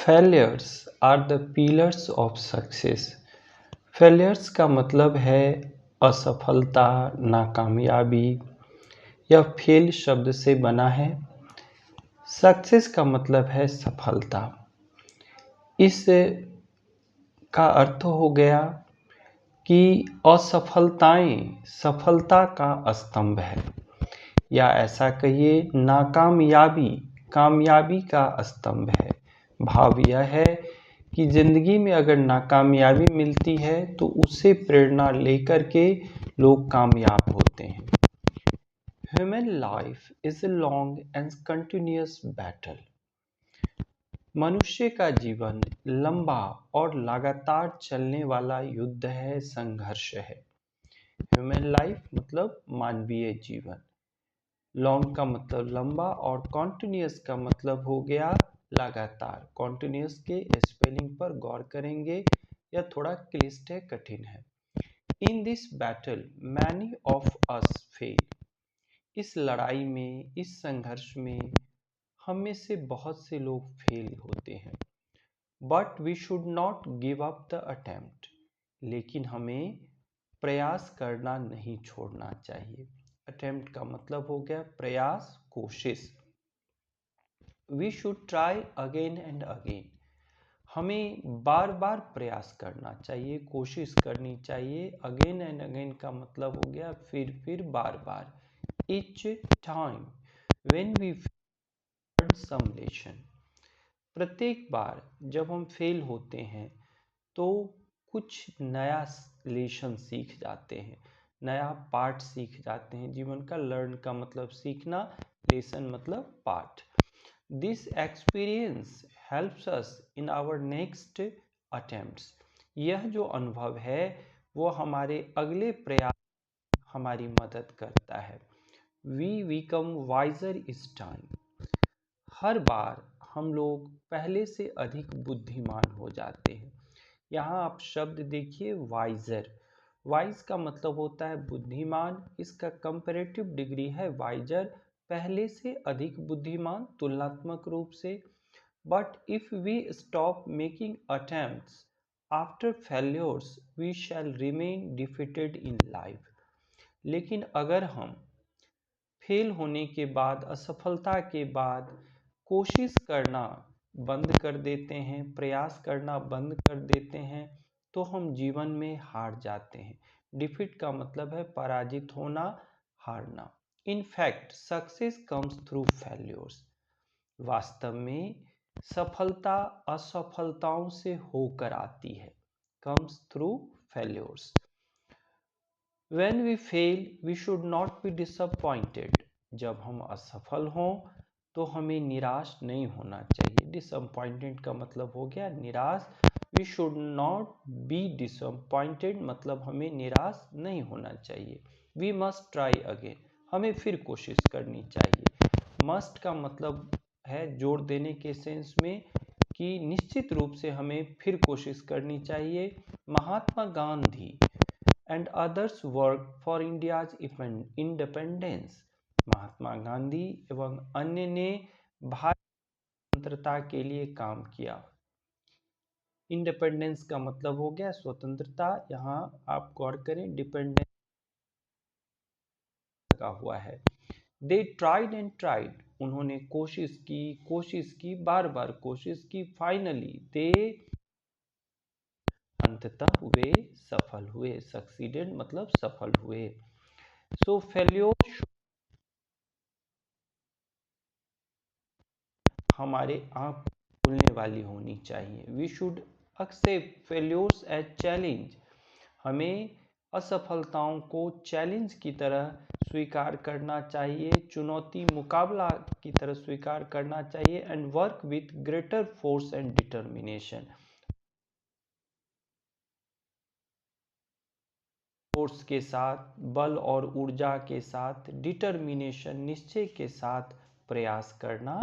Failures are the pillars of success. Failures का मतलब है असफलता, नाकामयाबी। यह फेल शब्द से बना है। सक्सेस का मतलब है सफलता। इस का अर्थ हो गया कि असफलताएं सफलता का स्तंभ है, या ऐसा कहिए नाकामयाबी कामयाबी का स्तंभ है। भाव यह है कि जिंदगी में अगर नाकामयाबी मिलती है तो उससे प्रेरणा लेकर के लोग कामयाब होते हैं। Human life is a long and continuous battle. मनुष्य का जीवन लंबा और लगातार चलने वाला युद्ध है, संघर्ष है। ह्यूमन लाइफ मतलब मानवीय जीवन। लॉन्ग का मतलब लंबा और कॉन्टिन्यूअस का मतलब हो गया लगातार। कॉन्टिन्यूअस के स्पेलिंग पर गौर करेंगे, यह थोड़ा क्लिष्ट है, कठिन है। In this battle many of us fail. इस लड़ाई में, इस संघर्ष में हम में से बहुत से लोग फेल होते हैं। But we should not give up the attempt. लेकिन हमें प्रयास करना नहीं छोड़ना चाहिए। अटेम्प्ट का मतलब हो गया प्रयास, कोशिश। We should try again and again. हमें बार बार प्रयास करना चाहिए, कोशिश करनी चाहिए। अगेन एंड अगेन का मतलब हो गया फिर बार बार। Each time when we learn some lesson. प्रत्येक बार जब हम फेल होते हैं तो कुछ नया लेसन सीख जाते हैं, नया पार्ट सीख जाते हैं। जीवन का लर्न का मतलब सीखना, लेसन मतलब part. This experience helps us in our next attempts. यह जो अनुभव है वो हमारे अगले प्रयास हमारी मदद करता है। वी बिकम वाइजर इस टाइम। हर बार हम लोग पहले से अधिक बुद्धिमान हो जाते हैं। यहाँ आप शब्द देखिए वाइजर। वाइज का मतलब होता है बुद्धिमान, इसका कंपैरेटिव डिग्री है वाइजर, पहले से अधिक बुद्धिमान, तुलनात्मक रूप से। But if we stop making attempts after failures we shall remain defeated in life. लेकिन अगर हम फेल होने के बाद, असफलता के बाद कोशिश करना बंद कर देते हैं, प्रयास करना बंद कर देते हैं, तो हम जीवन में हार जाते हैं। डिफीट का मतलब है पराजित होना, हारना। In fact success comes through failures. वास्तव में सफलता असफलताओं से होकर आती है। Comes through failures. When we fail, we should not be disappointed. जब हम असफल हों तो हमें निराश नहीं होना चाहिए। डिसअपॉइंटेड का मतलब हो गया निराश। We should not be disappointed मतलब हमें निराश नहीं होना चाहिए। We must try again। हमें फिर कोशिश करनी चाहिए। Must का मतलब है जोड़ देने के सेंस में कि निश्चित रूप से हमें फिर कोशिश करनी चाहिए। Mahatma Gandhi and others worked for India's independence। Mahatma Gandhi एवं अन्य ने भारत की स्वतंत्रता के लिए काम किया। इंडिपेंडेंस का मतलब हो गया स्वतंत्रता। यहाँ आप गौर करें, डिपेंडेंस लगा हुआ है। They tried and tried। उन्होंने कोशिश की, बार बार कोशिश की। फाइनली दे अंततः वे सफल हुए। सक्सीडेड मतलब सफल हुए। सो फेल्योर हमारे आंख खुलने वाली होनी चाहिए। We should accept failures as challenge. हमें असफलताओं को चैलेंज की तरह स्वीकार करना चाहिए, चुनौती, मुकाबला की तरह स्वीकार करना चाहिए। And work with greater force and determination. Force के साथ, बल और ऊर्जा के साथ, डिटर्मिनेशन निश्चय के साथ प्रयास करना